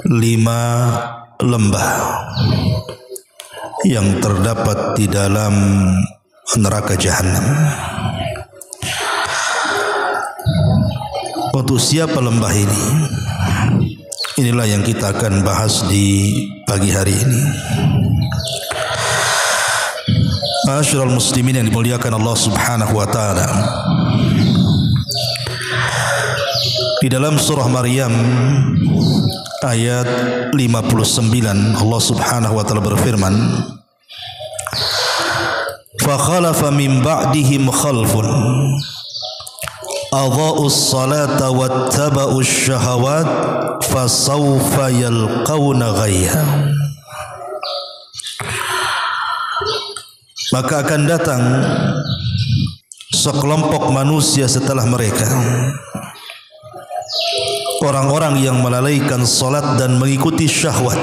5 lembah yang terdapat di dalam neraka Jahannam. Untuk siapa lembah ini? Inilah yang kita akan bahas di pagi hari ini. Ma'asyiral muslimin yang dimuliakan Allah Subhanahu wa taala. Di dalam surah Maryam ayat 59 Allah Subhanahu wa taala berfirman, "Fa khalafa min ba'dihim khalfun adha'us salata wattaba'us syahawat fasawfa yalqawna ghayya." Maka akan datang sekelompok manusia setelah mereka, orang-orang yang melalaikan salat dan mengikuti syahwat,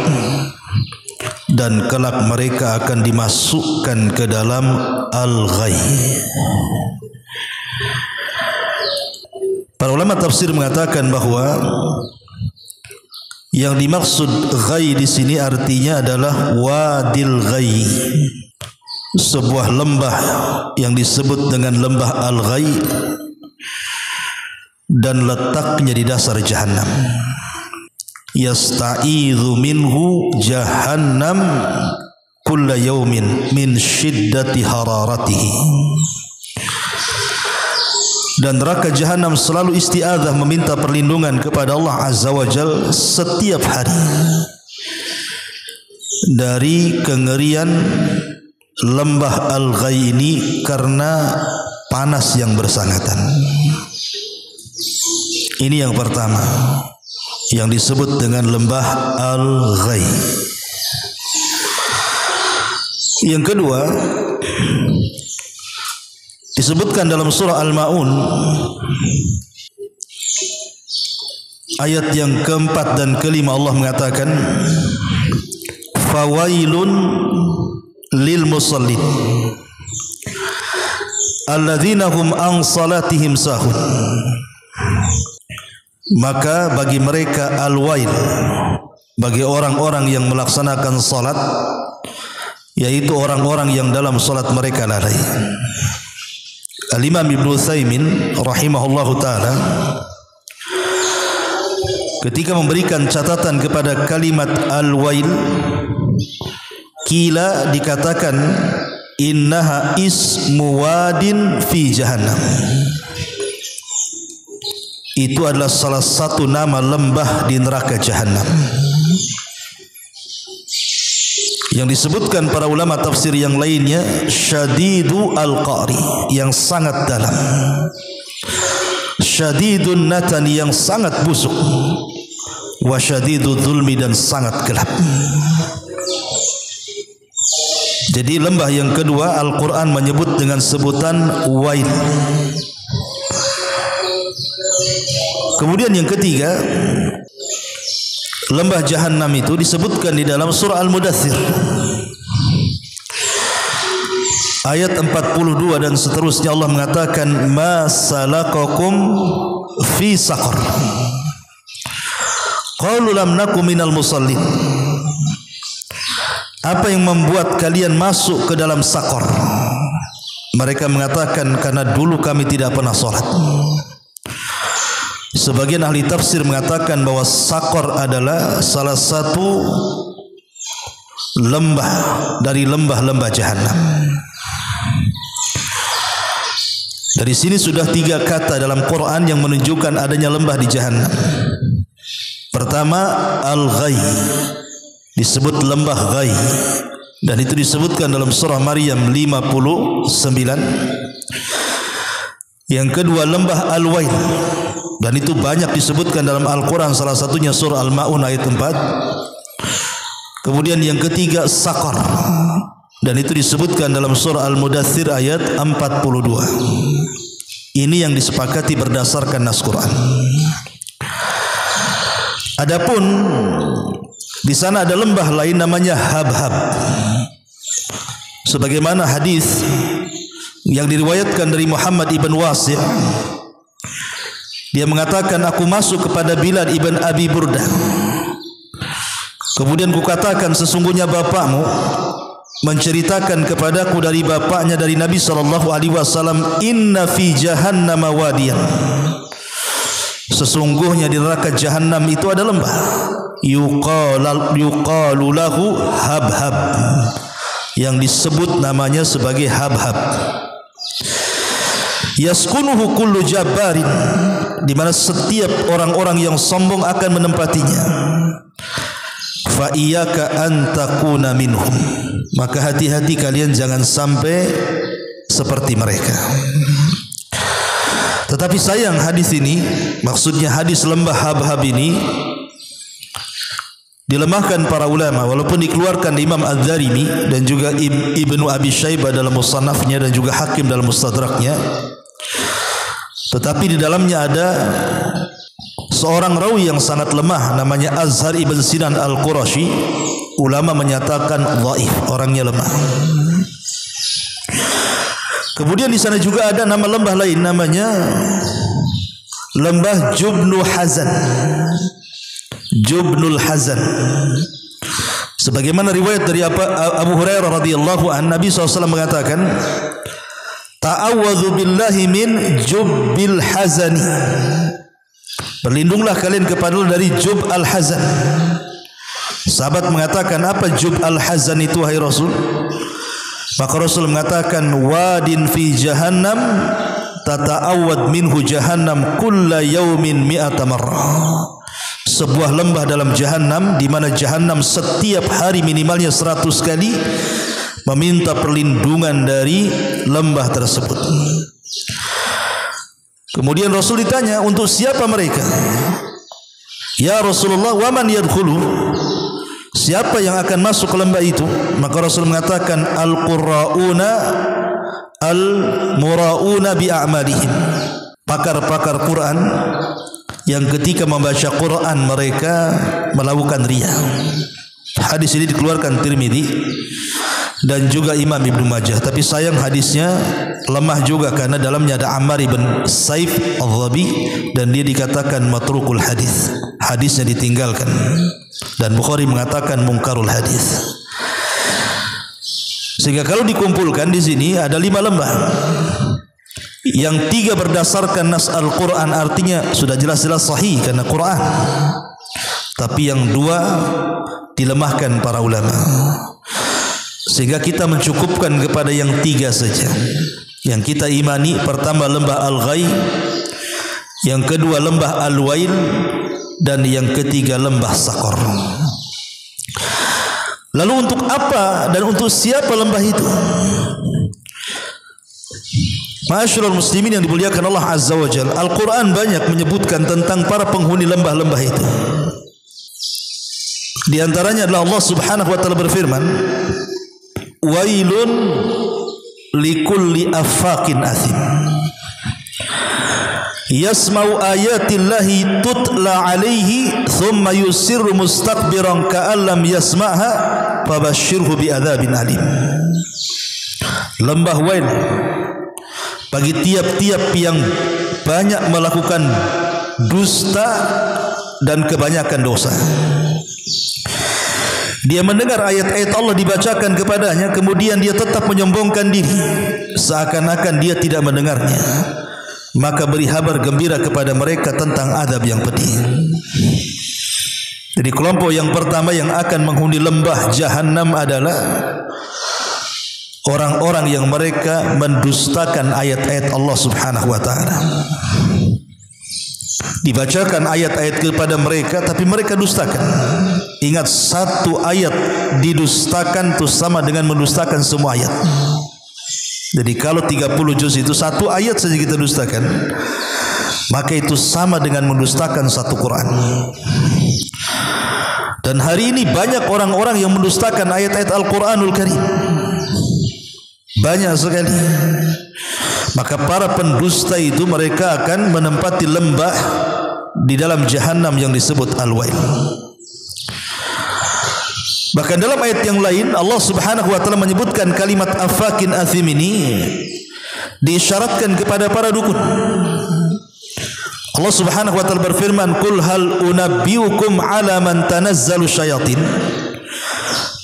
dan kelak mereka akan dimasukkan ke dalam al-ghayy. Para ulama tafsir mengatakan bahwa yang dimaksud ghayy di sini artinya adalah wadil ghayy, sebuah lembah yang disebut dengan lembah al-ghayy dan letaknya di dasar Jahannam. Yasta'idhu minhu Jahannam kulla yawmin min shiddati hararatihi. Dan neraka Jahannam selalu isti'adzah meminta perlindungan kepada Allah Azza wa Jal setiap hari dari kengerian lembah al-ghayy ini karena panas yang bersangatan. Ini yang pertama yang disebut dengan lembah al-ghayy. Yang kedua disebutkan dalam surah Al-Ma'un ayat yang keempat dan kelima, Allah mengatakan, "Fawailun lil musallin alladzina hum an salatihim sahun." Maka bagi mereka al-wail, bagi orang-orang yang melaksanakan salat, yaitu orang-orang yang dalam salat mereka lalai. Al-Imam Ibnu Utsaimin rahimahullahu taala ketika memberikan catatan kepada kalimat al-wail, kila dikatakan innaha ismu wadin fi jahannam. Itu adalah salah satu nama lembah di neraka Jahannam. Yang disebutkan para ulama tafsir yang lainnya, syadidu al-qari, yang sangat dalam, syadidun natani, yang sangat busuk, wa syadidu zulmi, dan sangat gelap. Jadi lembah yang kedua Al-Quran menyebut dengan sebutan wail. Kemudian yang ketiga, lembah Jahannam itu disebutkan di dalam surah Al-Mudaththir ayat 42 dan seterusnya. Allah mengatakan, "Ma salakakum fi saqar?" Qalu lam nakum minal musallin. Apa yang membuat kalian masuk ke dalam saqar? Mereka mengatakan, karena dulu kami tidak pernah salat. Sebagian ahli tafsir mengatakan bahwa saqar adalah salah satu lembah dari lembah-lembah Jahannam. Dari sini sudah 3 kata dalam Quran yang menunjukkan adanya lembah di Jahannam. Pertama, al-ghayy, disebut lembah ghayy, dan itu disebutkan dalam surah Maryam 59. Yang kedua, lembah al-wail, dan itu banyak disebutkan dalam Al-Quran, salah satunya surah Al-Ma'un ayat 4. Kemudian yang ketiga, saqar, dan itu disebutkan dalam surah Al-Mudaththir ayat 42. Ini yang disepakati berdasarkan nas Quran. Adapun di sana ada lembah lain namanya Habhab. Sebagaimana hadis yang diriwayatkan dari Muhammad ibn Wasi', dia mengatakan, aku masuk kepada Bilal ibn Abi Burdah Kemudian kukatakan, sesungguhnya bapakmu menceritakan kepadaku dari bapaknya dari Nabi SAW, inna fi jahannam wadiyan, sesungguhnya di neraka Jahannam itu ada lembah, yuqalu lahu habhab, yang disebut namanya sebagai habhab. Yaskunuhu kullu jabbarin, di mana setiap orang-orang yang sombong akan menempatinya. Fa iyyaka an takuna minhum, maka hati-hati kalian jangan sampai seperti mereka. Tetapi sayang, hadis ini, maksudnya hadis lembah habhab ini, dilemahkan para ulama, walaupun dikeluarkan Imam Az-Zarimi dan juga Ibnu Abi Syaibah dalam musannafnya dan juga Hakim dalam mustadraknya. Tetapi di dalamnya ada seorang rawi yang sangat lemah, namanya Azhar ibn Sinan al-Qurashi. Ulama menyatakan dhaif, orangnya lemah. Kemudian di sana juga ada nama lembah lain, namanya lembah Jubnul Hazan. Jubnul Hazan. Sebagaimana riwayat dari Abu Hurairah radhiyallahu anhu, Nabi SAW mengatakan, ta'awwadzu billahi min Jubbil Hazani, berlindunglah kalian kepada Allah dari Jub al-Hazan. Sahabat mengatakan, apa Jub al-Hazan itu wahai Rasul? Maka Rasul mengatakan, wadin fi jahannam tata'awwad minhu jahannam kulla yaumin mi'ata marrah, sebuah lembah dalam jahannam di mana jahannam setiap hari minimalnya 100 kali meminta perlindungan dari lembah tersebut. Kemudian Rasul ditanya, untuk siapa mereka? Ya Rasulullah, waman yadkhulu, siapa yang akan masuk ke lembah itu? Maka Rasul mengatakan, al-qurra'una al-mura'una bi'amalihim, pakar-pakar Quran yang ketika membaca Quran mereka melakukan riya. Hadis ini dikeluarkan Tirmidzi dan juga Imam Ibnu Majah. Tapi sayang hadisnya lemah juga karena dalamnya ada Ammar ibn Saif al-Dhabi dan dia dikatakan matrukul hadis. Hadisnya ditinggalkan dan Bukhari mengatakan mungkarul hadis. Sehingga kalau dikumpulkan di sini ada 5 lembah. Yang 3 berdasarkan nas Al-Quran, artinya sudah jelas-jelas sahih karena Quran. Tapi yang 2 dilemahkan para ulama. Sehingga kita mencukupkan kepada yang 3 saja. Yang kita imani, pertama lembah Al-Ghai, yang kedua lembah Al-Wail, dan yang ketiga lembah Sakor. Lalu untuk apa dan untuk siapa lembah itu? Ma'asyiral muslimin yang dimuliakan Allah Azza wa Jalla, Al-Quran banyak menyebutkan tentang para penghuni lembah-lembah itu. Di antaranya adalah Allah Subhanahu wa taala berfirman, wailun likulli affakin athim yasma'u ayatillahi tutla alaihi thumma yusirru mustakbiran ka'an lam yasma'ha fabashshirhu bi'adzabin alim. Lembah Wail bagi tiap-tiap yang banyak melakukan dusta dan kebanyakan dosa. Dia mendengar ayat-ayat Allah dibacakan kepadanya, kemudian dia tetap menyombongkan diri seakan-akan dia tidak mendengarnya. Maka beri kabar gembira kepada mereka tentang azab yang pedih. Jadi kelompok yang pertama yang akan menghuni lembah Jahannam adalah orang-orang yang mereka mendustakan ayat-ayat Allah Subhanahu wa taala. Dibacakan ayat-ayat kepada mereka tapi mereka dustakan. Ingat, 1 ayat didustakan itu sama dengan mendustakan semua ayat. Jadi kalau 30 juz itu 1 ayat saja kita dustakan, maka itu sama dengan mendustakan 1 Quran. Dan hari ini banyak orang-orang yang mendustakan ayat-ayat Al-Quranul Karim. Banyak sekali. Maka para pendusta itu mereka akan menempati lembah di dalam Jahannam yang disebut Al-Wail. Bahkan dalam ayat yang lain Allah Subhanahu wa taala menyebutkan kalimat afakin athim ini diisyaratkan kepada para dukun. Allah Subhanahu wa taala berfirman, "Qul hal unabbiukum 'ala man tanazzalu syayatin?"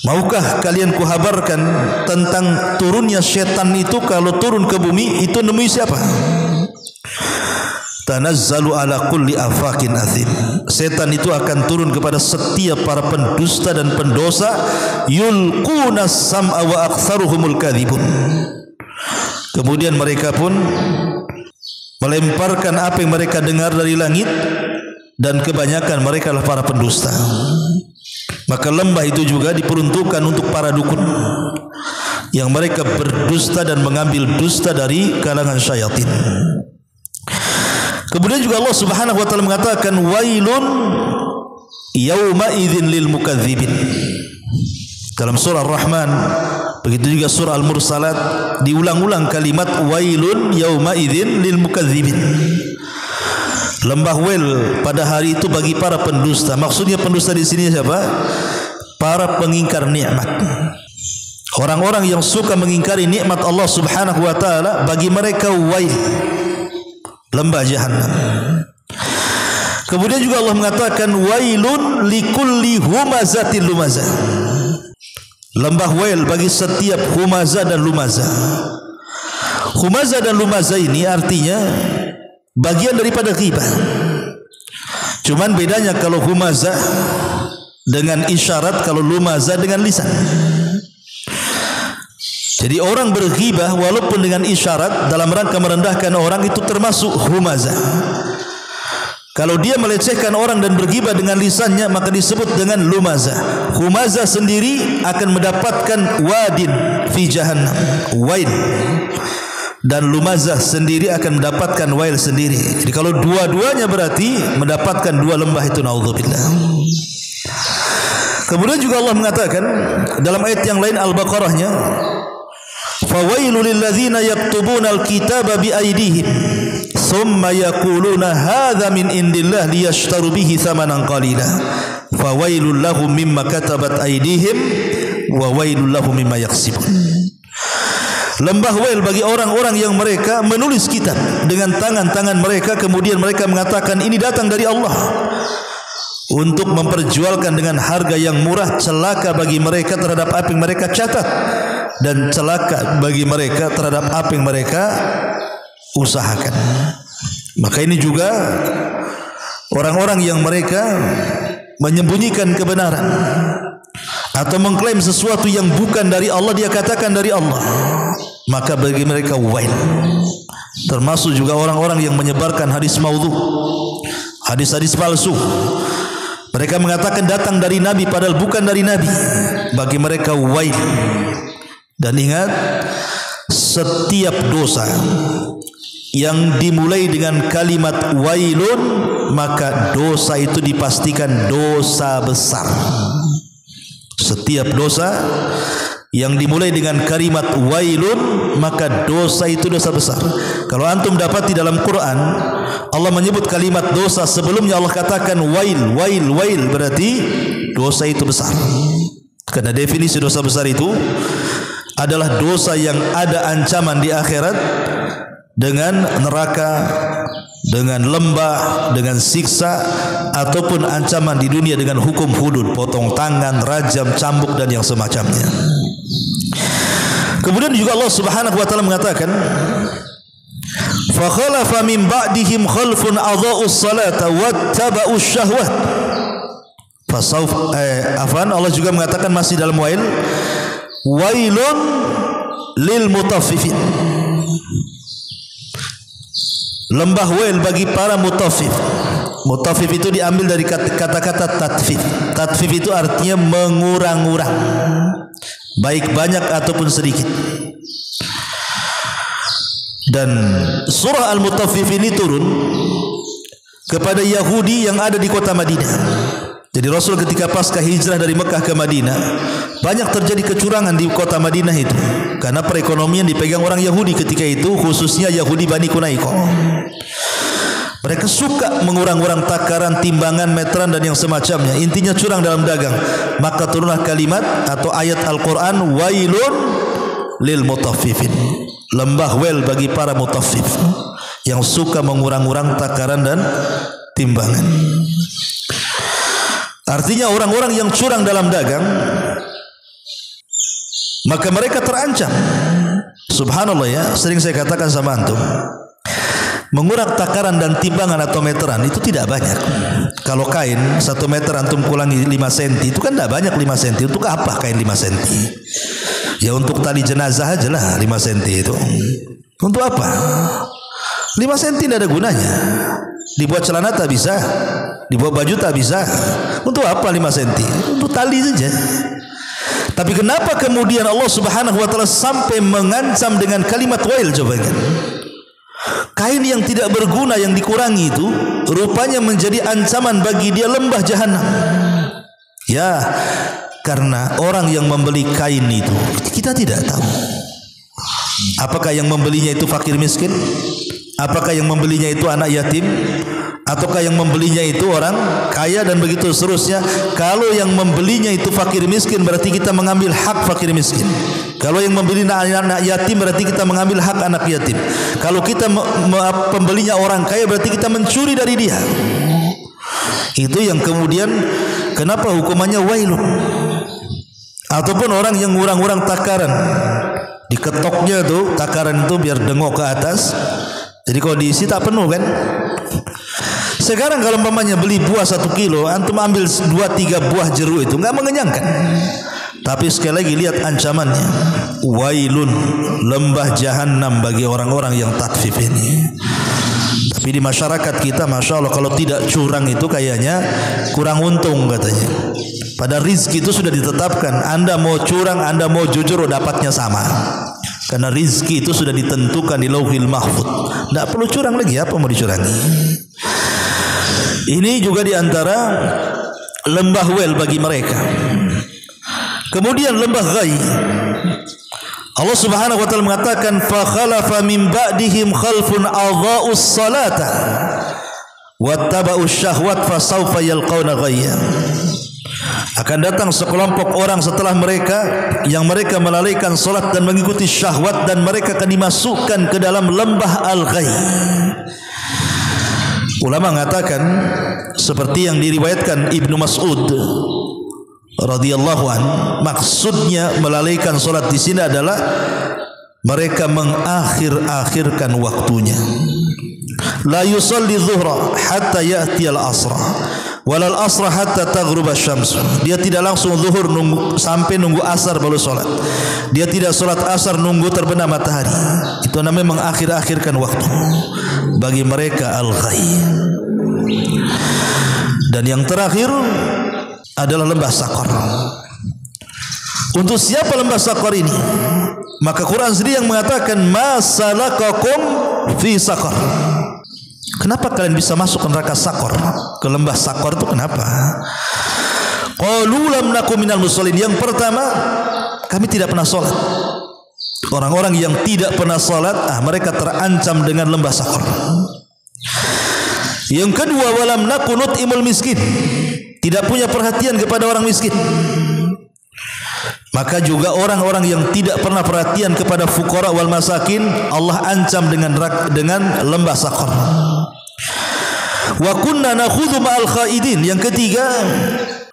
Maukah kalian kuhabarkan tentang turunnya setan itu? Kalau turun ke bumi itu nemui siapa? Tanazzalu ala kulli afakin athim. Setan itu akan turun kepada setiap para pendusta dan pendosa. Yulquna sam'a wa aktsaruhumul kadzibun. Kemudian mereka pun melemparkan apa yang mereka dengar dari langit, dan kebanyakan mereka adalah para pendusta. Maka lembah itu juga diperuntukkan untuk para dukun yang mereka berdusta dan mengambil dusta dari kalangan syaitan. Kemudian juga Allah Subhanahu wa taala mengatakan, wailun yauma idzin lil mukadzibin. Dalam surah Ar-Rahman, begitu juga surah Al-Mursalat, diulang-ulang kalimat wailun yauma idzin lil mukadzibin. Lembah Wail pada hari itu bagi para pendusta. Maksudnya pendusta di sini siapa? Para pengingkar nikmat. Orang-orang yang suka mengingkari nikmat Allah Subhanahu wa taala, bagi mereka wail, lembah jahanam. Kemudian juga Allah mengatakan wailun likulli humazatin lumazah. Lembah Wail bagi setiap humazah dan lumazah. Humazah dan lumazah ini artinya bagian daripada ghibah. Cuman bedanya kalau humazah dengan isyarat, kalau lumazah dengan lisan. Jadi orang berghibah walaupun dengan isyarat dalam rangka merendahkan orang itu termasuk humazah. Kalau dia melecehkan orang dan berghibah dengan lisannya maka disebut dengan lumazah. Humazah sendiri akan mendapatkan wadin fi jahannam, wail. Dan lumazah sendiri akan mendapatkan wail sendiri. Jadi kalau dua-duanya berarti mendapatkan dua lembah itu, naudzubillah. Kemudian juga Allah mengatakan dalam ayat yang lain Al-Baqarahnya, fawailul lilladzina yaktubuna alkitaba biaydihim thumma yaquluna hadza min indillah liyashtaru bihi thamanan qalila fawailul lahum mimma katabat aydihim wa wailul lahum mimma yaksibun. Lembah Wail bagi orang-orang yang mereka menulis kitab dengan tangan-tangan mereka, kemudian mereka mengatakan ini datang dari Allah, untuk memperjualkan dengan harga yang murah. Celaka bagi mereka terhadap apa yang mereka catat, dan celaka bagi mereka terhadap apa yang mereka usahakan. Maka ini juga orang-orang yang mereka menyembunyikan kebenaran atau mengklaim sesuatu yang bukan dari Allah, dia katakan dari Allah, maka bagi mereka wail. Termasuk juga orang-orang yang menyebarkan hadis maudhu, hadis-hadis palsu. Mereka mengatakan datang dari Nabi padahal bukan dari Nabi, bagi mereka wail. Dan ingat, setiap dosa yang dimulai dengan kalimat wailun, maka dosa itu dipastikan dosa besar. Setiap dosa yang dimulai dengan kalimat wailun, maka dosa itu dosa besar. Kalau antum dapati dalam Quran Allah menyebut kalimat dosa, sebelumnya Allah katakan wail, wail, wail, berarti dosa itu besar. Karena definisi dosa besar itu adalah dosa yang ada ancaman di akhirat dengan neraka, dengan lembah, dengan siksa, ataupun ancaman di dunia dengan hukum hudud, potong tangan, rajam, cambuk, dan yang semacamnya. Kemudian juga Allah Subhanahu wa taala mengatakan, fa khalafa min ba'dihim khalfun adha'us salata wattaba'us syahwat. Allah juga mengatakan masih dalam wail, wailun lil mutaffifin. Lembah Wail bagi para mutaffif. Mutaffif itu diambil dari kata-kata tatfif. Tatfif itu artinya mengurang-urang, baik banyak ataupun sedikit. Dan surah Al-Mutaffif ini turun kepada Yahudi yang ada di kota Madinah. Jadi Rasul ketika pasca hijrah dari Mekah ke Madinah, banyak terjadi kecurangan di kota Madinah itu, karena perekonomian dipegang orang Yahudi ketika itu, khususnya Yahudi Bani Quraisy. Mereka suka mengurang-urang takaran, timbangan, meteran, dan yang semacamnya. Intinya curang dalam dagang. Maka turunlah kalimat atau ayat Al-Quran, wailun lil mutaffifin. Lembah Wail bagi para mutaffif. yang suka mengurang-urang takaran dan timbangan. Artinya orang-orang yang curang dalam dagang, maka mereka terancam. Subhanallah ya, sering saya katakan sama antum, mengurang takaran dan timbangan atau meteran itu tidak banyak. Kalau kain 1 meter antum kurangi 5 cm, itu kan tidak banyak 5 cm. Untuk apa kain 5 cm? Ya untuk tali jenazah aja lah 5 cm itu. Untuk apa? 5 cm tidak ada gunanya. Dibuat celana tak bisa, dibuat baju tak bisa. Untuk apa 5 cm? Untuk tali saja. Tapi kenapa kemudian Allah Subhanahu wa taala sampai mengancam dengan kalimat wail? Coba kan. Kain yang tidak berguna yang dikurangi itu rupanya menjadi ancaman bagi dia lembah jahanam. Ya, karena orang yang membeli kain itu kita tidak tahu. Apakah yang membelinya itu fakir miskin? Apakah yang membelinya itu anak yatim? Ataukah yang membelinya itu orang kaya dan begitu seterusnya? Kalau yang membelinya itu fakir miskin, berarti kita mengambil hak fakir miskin. Kalau yang membeli anak yatim, berarti kita mengambil hak anak yatim. Kalau kita pembelinya orang kaya, berarti kita mencuri dari dia. Itu yang kemudian kenapa hukumannya wailun. Ataupun orang yang ngurang-ngurang takaran, diketoknya tuh takaran itu biar dengok ke atas. Jadi kalau diisi tak penuh kan. Sekarang kalau umpamanya beli buah 1 kilo, antum ambil 2-3 buah jeruk, itu enggak mengenyangkan. Tapi sekali lagi lihat ancamannya, wailun, lembah jahanam bagi orang-orang yang takfif ini. Tapi di masyarakat kita, masya Allah, kalau tidak curang itu kayaknya kurang untung katanya. Pada rizki itu sudah ditetapkan. Anda mau curang, Anda mau jujur, dapatnya sama. Karena rizki itu sudah ditentukan di Lauhil Mahfuz. Tidak perlu curang lagi, apa mau dicurangi? Ini juga diantara lembah wel bagi mereka. Kemudian lembah ghai. Allah Subhanahu wa taala mengatakan, fa khalafa min ba'dihim khalfun adha'us salata wattaba'us syahwat fasawfa yalqauna ghayya. Akan datang sekelompok orang setelah mereka yang mereka melalaikan salat dan mengikuti syahwat, dan mereka akan dimasukkan ke dalam lembah al-ghai. Ulama mengatakan seperti yang diriwayatkan Ibnu Mas'ud radhiyallahu an, maksudnya melalaikan salat di sini adalah mereka mengakhir-akhirkan waktunya. La yusalli dhuhra hatta ya'ti al-asra walal asra hatta taghruba syams. Dia tidak langsung zuhur sampai nunggu asar baru salat. Dia tidak salat asar nunggu terbenam matahari. Itu namanya mengakhir-akhirkan waktu. Bagi mereka al-ghai. Dan yang terakhir adalah lembah Saqar. Untuk siapa lembah Saqar ini? Maka Quran sendiri yang mengatakan, ma salakakum fi Saqar. Kenapa kalian bisa masuk ke neraka Saqar? Ke lembah Saqar itu kenapa? Qalu lam nakum minal musallin. Yang pertama, kami tidak pernah salat. Orang-orang yang tidak pernah salat, mereka terancam dengan lembah Saqar. Yang kedua, walam nakun nut'imul miskin. Tidak punya perhatian kepada orang miskin. Maka juga orang-orang yang tidak pernah perhatian kepada fuqara wal masakin, Allah ancam dengan lembah Saqar. Wa kunna nakhudhu ma'al khaidin. Yang ketiga,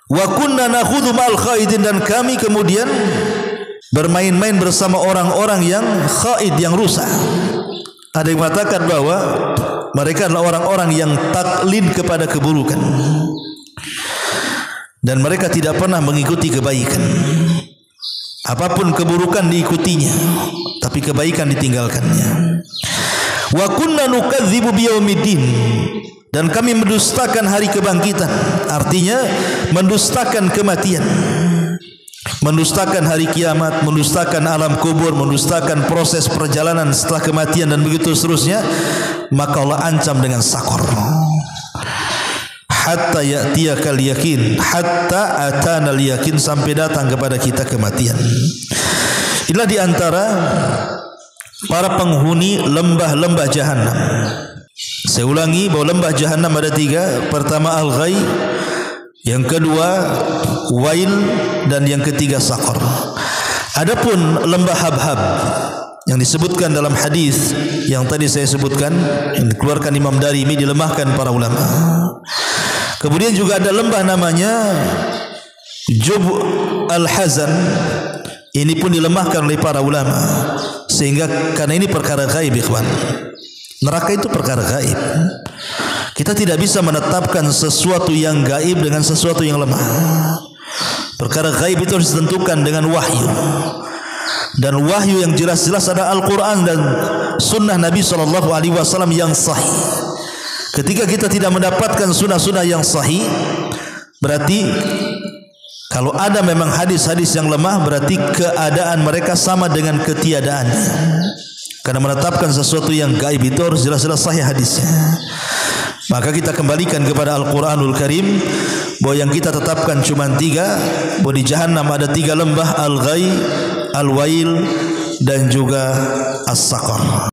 wa kunna nakhudhu ma'al khaidin, dan kami kemudian bermain-main bersama orang-orang yang khaid, yang rusak. Ada yang mengatakan bahwa mereka adalah orang-orang yang taklid kepada keburukan, dan mereka tidak pernah mengikuti kebaikan. Apapun keburukan diikutinya, tapi kebaikan ditinggalkannya. Wa kunna nukadzibu biyaumiddin, dan kami mendustakan hari kebangkitan. Artinya mendustakan kematian, mendustakan hari kiamat, mendustakan alam kubur, mendustakan proses perjalanan setelah kematian, dan begitu seterusnya. Maka Allah ancam dengan Saqar. Hatta ya'tiyakal yakin, hatta atanal yakin, sampai datang kepada kita kematian. Inilah diantara para penghuni lembah-lembah jahanam. Saya ulangi bahwa lembah jahanam ada 3. Pertama al-ghai, yang kedua wail, dan yang ketiga Saqar. Adapun lembah habhab, yang disebutkan dalam hadis yang tadi saya sebutkan, yang dikeluarkan Imam Darimi, dilemahkan para ulama. Kemudian juga ada lembah namanya Jub al-Hazan, ini pun dilemahkan oleh para ulama, sehingga karena ini perkara gaib, ikhwan. Neraka itu perkara gaib. Kita tidak bisa menetapkan sesuatu yang gaib dengan sesuatu yang lemah. Perkara gaib itu harus ditentukan dengan wahyu. Dan wahyu yang jelas-jelas ada Al-Quran dan sunnah Nabi SAW yang sahih. Ketika kita tidak mendapatkan sunnah-sunnah yang sahih, berarti kalau ada memang hadis-hadis yang lemah, berarti keadaan mereka sama dengan ketiadaan. Karena menetapkan sesuatu yang gaib itu harus jelas-jelas sahih hadisnya. Maka kita kembalikan kepada Al-Quranul Karim, bahwa yang kita tetapkan cuma 3, bahwa di Jahannam ada 3 lembah, Al-Ghai, Al-Wail, dan juga As-Saqar.